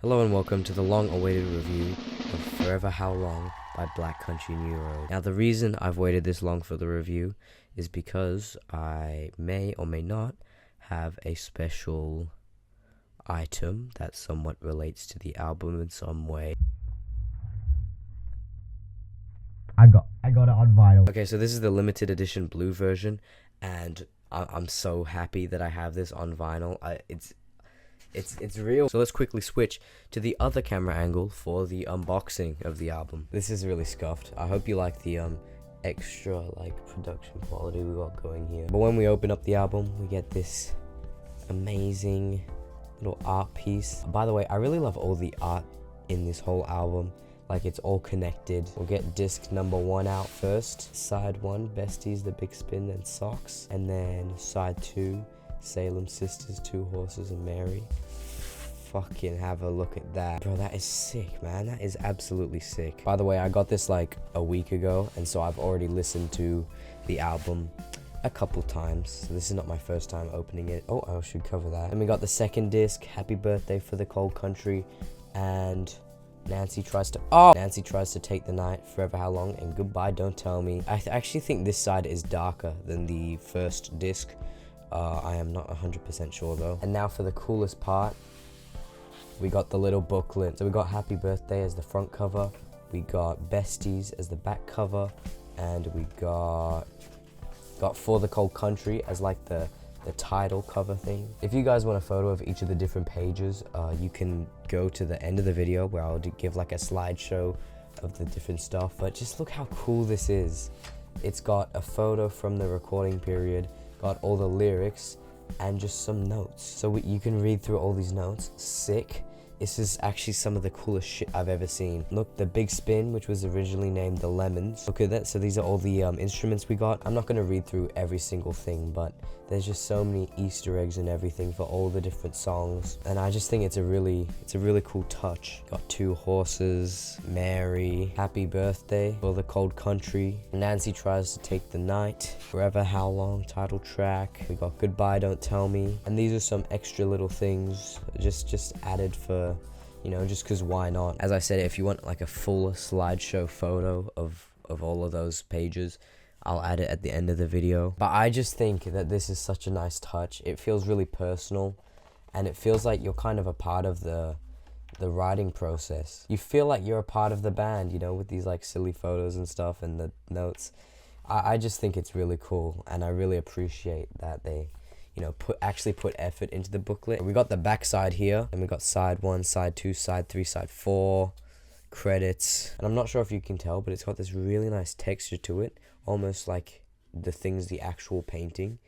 Hello and welcome to the long-awaited review of Forever Howlong by Black Country New Road. Now the reason I've waited this long for the review is because I may or may not have a special item that somewhat relates to the album in some way. I got it on vinyl. Okay, so this is the limited edition blue version, and I'm so happy that I have this on vinyl. It's real. So let's quickly switch to the other camera angle for the unboxing of the album. This is really scuffed. I hope you like the extra production quality we got going here. But when we open up the album, we get this amazing little art piece. By the way, I really love all the art in this whole album. Like, it's all connected. We'll get disc number 1 out first. Side 1, Besties, The Big Spin, and Socks. And then side 2, Salem Sisters, Two Horses, and Mary. Fucking have a look at that. Bro, that is sick, man. That is absolutely sick. By the way, I got this like a week ago, and so I've already listened to the album a couple times. So this is not my first time opening it. Oh, I should cover that. And we got the second disc, Happy Birthday for the Cold Country, and Nancy tries to take the night, Forever How Long, and Goodbye Don't Tell Me. I actually think this side is darker than the first disc. I am not 100% sure though. And now for the coolest part, we got the little booklet. So we got Happy Birthday as the front cover, we got Besties as the back cover, and we got For the Cold Country as like the title cover thing. If you guys want a photo of each of the different pages, you can go to the end of the video where I'll give like a slideshow of the different stuff. But just look how cool this is. It's got a photo from the recording period, got all the lyrics, and just some notes. So you can read through all these notes. Sick. This is actually some of the coolest shit I've ever seen. Look, the Big Spin, which was originally named the Lemons. Look at that. So these are all the instruments we got. I'm not going to read through every single thing, but there's just so many Easter eggs and everything for all the different songs. And I just think it's a really cool touch. Got Two Horses, Mary, Happy Birthday for the Cold Country, Nancy Tries to Take the Night, Forever How Long title track. We got Goodbye Don't Tell Me. And these are some extra little things just added for, you know, just because why not? As I said, if you want like a full slideshow photo of all of those pages, I'll add it at the end of the video. But I just think that this is such a nice touch. It feels really personal, and it feels like you're kind of a part of the writing process. You feel like you're a part of the band, you know, with these like silly photos and stuff and the notes. I just think it's really cool, and I really appreciate that they, you know, actually put effort into the booklet. We got the back side here, and we got side 1, side 2, side 3, side 4, credits. And I'm not sure if you can tell, but it's got this really nice texture to it, almost like the actual painting.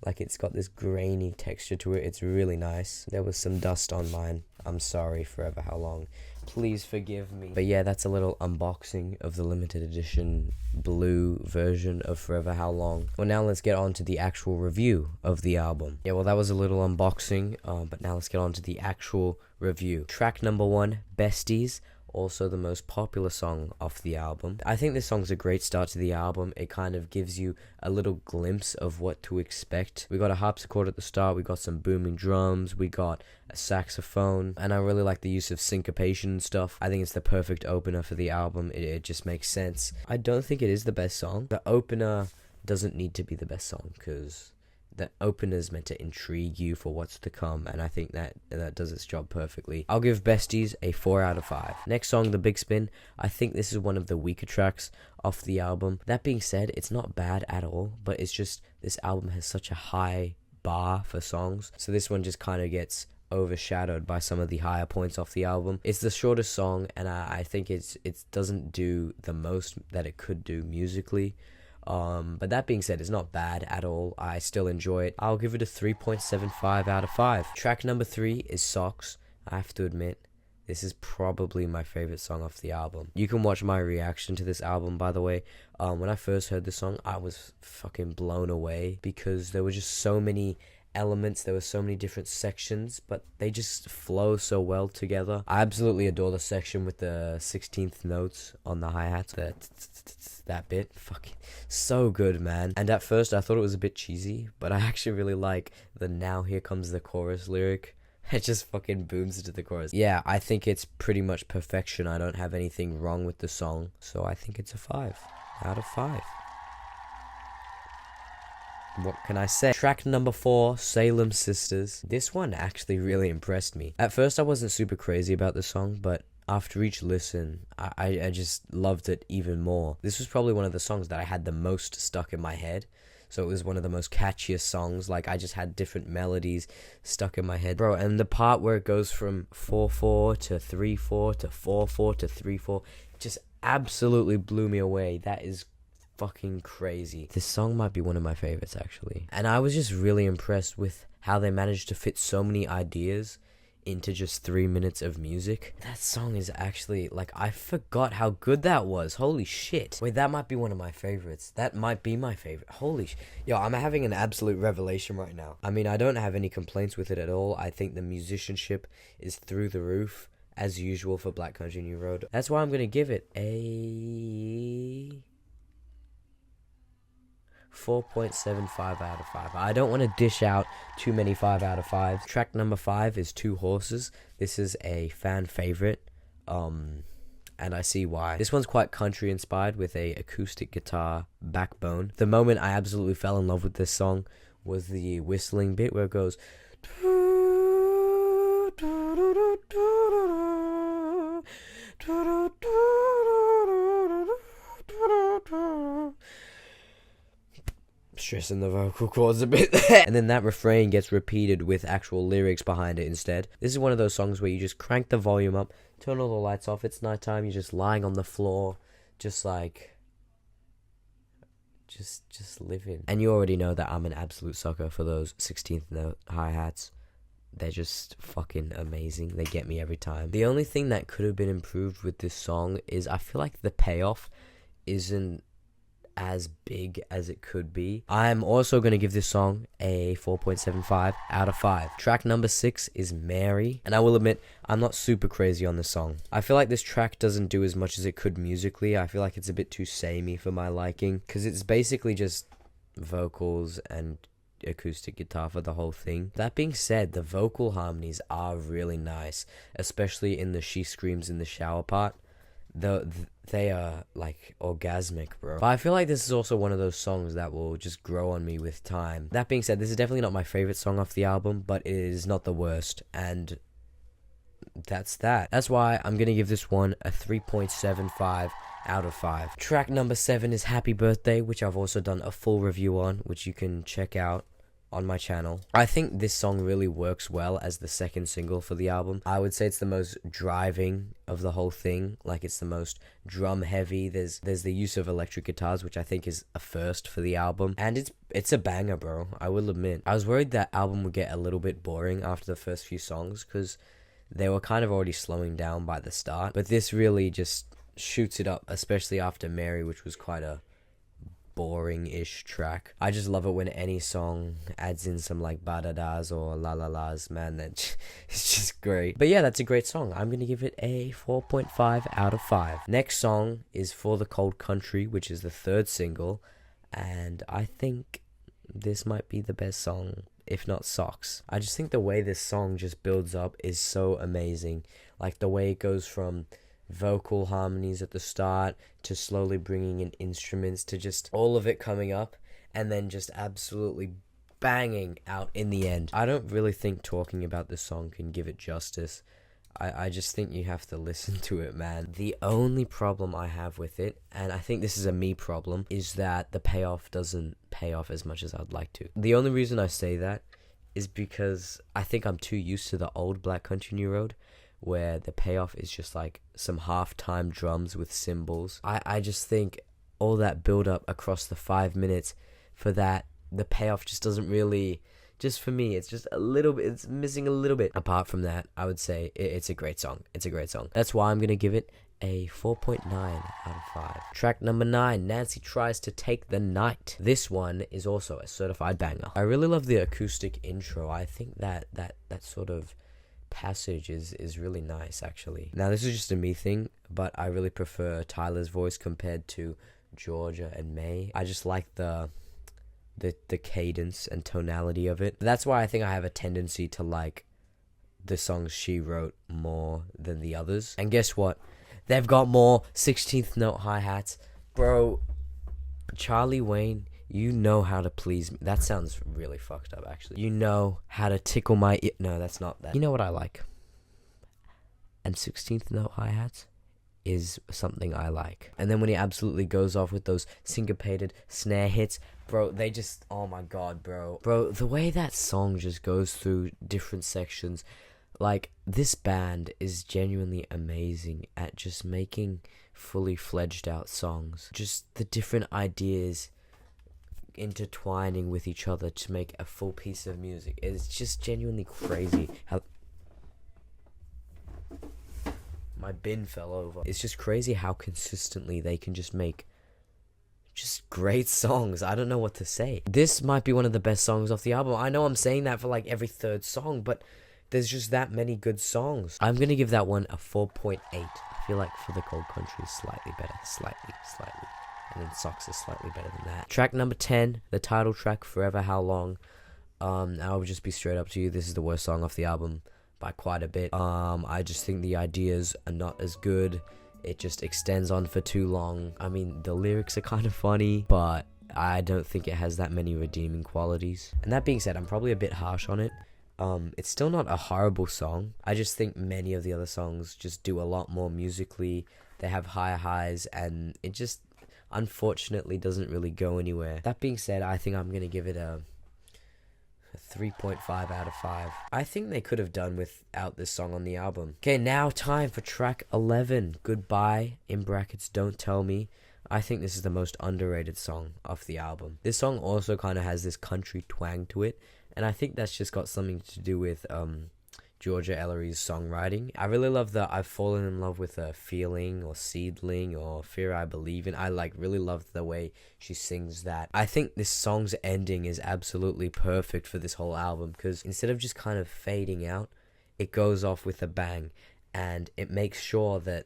Like, it's got this grainy texture to it. It's really nice. There was some dust on mine. I'm sorry, Forever How Long. Please forgive me. But yeah, that's a little unboxing of the limited edition blue version of Forever How Long. Well, now let's get on to the actual review of the album. Yeah, well, that was a little unboxing, but now let's get on to the actual review. Track number 1, Besties. Also the most popular song off the album. I think this song's a great start to the album. It kind of gives you a little glimpse of what to expect. We got a harpsichord at the start, we got some booming drums, we got a saxophone, and I really like the use of syncopation and stuff. I think it's the perfect opener for the album. It just makes sense. I don't think it is the best song. The opener doesn't need to be the best song, because the opener is meant to intrigue you for what's to come, and I think that does its job perfectly. I'll give Besties a 4 out of 5. Next song, The Big Spin. I think this is one of the weaker tracks off the album. That being said, it's not bad at all, but it's just this album has such a high bar for songs, so this one just kind of gets overshadowed by some of the higher points off the album. It's the shortest song, and I think it doesn't do the most that it could do musically. But that being said, it's not bad at all. I still enjoy it. I'll give it a 3.75 out of 5. Track number 3 is Socks. I have to admit, this is probably my favorite song off the album. You can watch my reaction to this album, by the way. When I first heard the song, I was fucking blown away, because there were just so many elements, there were so many different sections, but they just flow so well together. I absolutely adore the section with the 16th notes on the hi-hats. That bit, fucking so good, man. And at first I thought it was a bit cheesy, but I actually really like the "Now Here Comes the Chorus" lyric. It just fucking booms into the chorus. Yeah, I think it's pretty much perfection. I don't have anything wrong with the song, so I think it's a 5 out of 5. What can I say? Track number 4, Salem Sisters. This one actually really impressed me. At first I wasn't super crazy about the song, but after each listen, I just loved it even more. This was probably one of the songs that I had the most stuck in my head. So it was one of the most catchiest songs. Like, I just had different melodies stuck in my head. Bro, and the part where it goes from 4/4 to 3/4 to 4/4 to 3/4 just absolutely blew me away. That is fucking crazy. This song might be one of my favorites, actually. And I was just really impressed with how they managed to fit so many ideas into just 3 minutes of music. That song is actually, like, I forgot how good that was. Holy shit. Wait, that might be one of my favorites. That might be my favorite. Yo, I'm having an absolute revelation right now. I mean, I don't have any complaints with it at all. I think the musicianship is through the roof, as usual for Black Country New Road. That's why I'm gonna give it a 4.75 out of 5. I don't want to dish out too many 5 out of 5s. Track number 5 is Two Horses. This is a fan favorite, and I see why. This one's quite country inspired with a acoustic guitar backbone. The moment I absolutely fell in love with this song was the whistling bit where it goes stressing the vocal cords a bit there. And then that refrain gets repeated with actual lyrics behind it instead. This is one of those songs where you just crank the volume up, turn all the lights off, it's nighttime, you're just lying on the floor, just like, just living. And you already know that I'm an absolute sucker for those 16th note hi-hats. They're just fucking amazing. They get me every time. The only thing that could have been improved with this song is I feel like the payoff isn't as big as it could be. I'm also going to give this song a 4.75 out of 5. Track number 6 is Mary, and I will admit I'm not super crazy on this song. I feel like this track doesn't do as much as it could musically. I feel like it's a bit too samey for my liking, because it's basically just vocals and acoustic guitar for the whole thing. That being said, the vocal harmonies are really nice, especially in the She Screams in the Shower part. They are like orgasmic, bro. But I feel like this is also one of those songs that will just grow on me with time. That being said, this is definitely not my favorite song off the album, but it is not the worst, and that's that. That's why I'm gonna give this one a 3.75 out of 5. Track number 7 is Happy Birthday, which I've also done a full review on, which you can check out on my channel. I think this song really works well as the second single for the album. I would say it's the most driving of the whole thing. Like, it's the most drum heavy. There's the use of electric guitars, which I think is a first for the album, and it's a banger, bro. I will admit. I was worried that album would get a little bit boring after the first few songs, because they were kind of already slowing down by the start, but this really just shoots it up, especially after Mary, which was quite a boring-ish track. I just love it when any song adds in some like ba-da-das or la-la-las, man. It's just great. But yeah, that's a great song. I'm gonna give it a 4.5 out of 5. Next song is For the Cold Country, which is the third single, and I think this might be the best song, if not Socks. I just think the way this song just builds up is so amazing. Like, the way it goes from vocal harmonies at the start to slowly bringing in instruments to just all of it coming up and then just absolutely banging out in the end. I don't really think talking about this song can give it justice. I just think you have to listen to it, man. The only problem I have with it, and I think this is a me problem, is that the payoff doesn't pay off as much as I'd like to. The only reason I say that is because I think I'm too used to the old Black Country New Road, where the payoff is just like some half-time drums with cymbals. I just think all that build-up across the 5 minutes for that, the payoff just doesn't really, just for me, it's just a little bit, it's missing a little bit. Apart from that, I would say it's a great song. It's a great song. That's why I'm going to give it a 4.9 out of 5. Track number 9, Nancy Tries to Take the Night. This one is also a certified banger. I really love the acoustic intro. I think that sort of passage is really nice, actually. Now, this is just a me thing, but I really prefer Tyler's voice compared to Georgia and May. I just like the cadence and tonality of it. That's why I think I have a tendency to like the songs she wrote more than the others. And guess what? They've got more 16th note hi-hats. Bro, Charlie Wayne, you know how to please me. That sounds really fucked up, actually. You know how to tickle my ear. No, that's not that. You know what I like? And 16th note hi-hats is something I like. And then when he absolutely goes off with those syncopated snare hits, bro, they just, oh my god, bro. Bro, the way that song just goes through different sections, like, this band is genuinely amazing at just making fully fledged out songs. Just the different ideas intertwining with each other to make a full piece of music. It's just genuinely crazy how... My bin fell over. It's just crazy how consistently they can just make just great songs. I don't know what to say. This might be one of the best songs off the album. I know I'm saying that for like every third song, but there's just that many good songs. I'm gonna give that one a 4.8. I feel like For the Cold Country is slightly better. Slightly. And then Socks is slightly better than that. Track number 10, the title track, Forever Howlong. I'll just be straight up to you. This is the worst song off the album by quite a bit. I just think the ideas are not as good. It just extends on for too long. I mean, the lyrics are kind of funny, but I don't think it has that many redeeming qualities. And that being said, I'm probably a bit harsh on it. It's still not a horrible song. I just think many of the other songs just do a lot more musically. They have higher highs, and it just unfortunately doesn't really go anywhere. That being said, I think I'm gonna give it a 3.5 out of 5. I think they could have done without this song on the album. Okay, now time for track 11, Goodbye, in brackets, Don't Tell Me. I think this is the most underrated song off the album. This song also kind of has this country twang to it, and I think that's just got something to do with Georgia Ellery's songwriting. I really love the I've fallen in love with a feeling or seedling or fear I believe in. I really love the way she sings that. I think this song's ending is absolutely perfect for this whole album, because instead of just kind of fading out, it goes off with a bang, and it makes sure that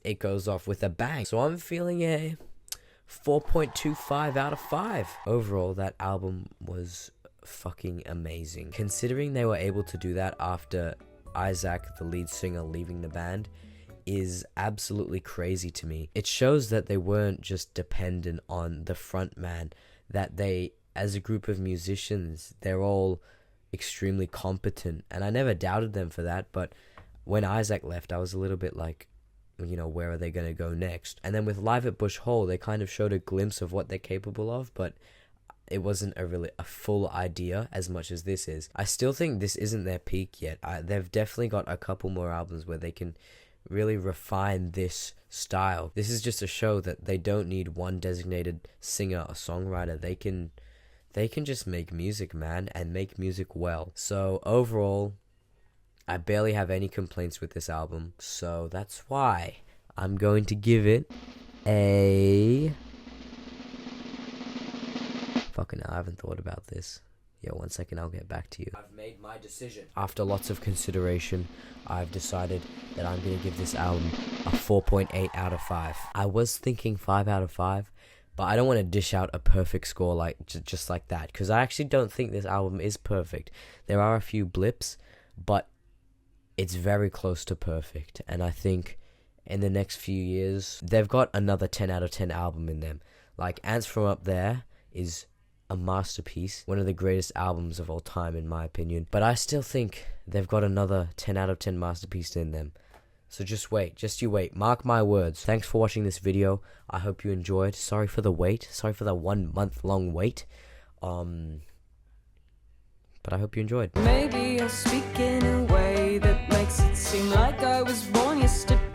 it goes off with a bang. So I'm feeling a 4.25 out of 5. Overall, that album was fucking amazing. Considering they were able to do that after Isaac, the lead singer, leaving the band, is absolutely crazy to me. It shows that they weren't just dependent on the front man, that they, as a group of musicians, they're all extremely competent, and I never doubted them for that. But when Isaac left, I was a little bit like, you know, where are they going to go next? And then with Live at Bush Hole, they kind of showed a glimpse of what they're capable of, but it wasn't a full idea as much as this is. I still think this isn't their peak yet. They've definitely got a couple more albums where they can really refine this style. This is just a show that they don't need one designated singer or songwriter. They can just make music, man, and make music well. So overall, I barely have any complaints with this album. So that's why I'm going to give it a... Fucking I haven't thought about this. Yeah, 1 second, I'll get back to you. I've made my decision. After lots of consideration, I've decided that I'm going to give this album a 4.8 out of 5. I was thinking 5 out of 5, but I don't want to dish out a perfect score like just like that, because I actually don't think this album is perfect. There are a few blips, but it's very close to perfect. And I think in the next few years, they've got another 10 out of 10 album in them. Like, Ants From Up There is a masterpiece, one of the greatest albums of all time in my opinion, but I still think they've got another 10 out of 10 masterpiece in them. So just you wait, mark my words. Thanks for watching this video. I hope you enjoyed. Sorry for the wait, sorry for the 1 month long wait, but I hope you enjoyed. Maybe I'll speak in a way that makes it seem like I was born yesterday.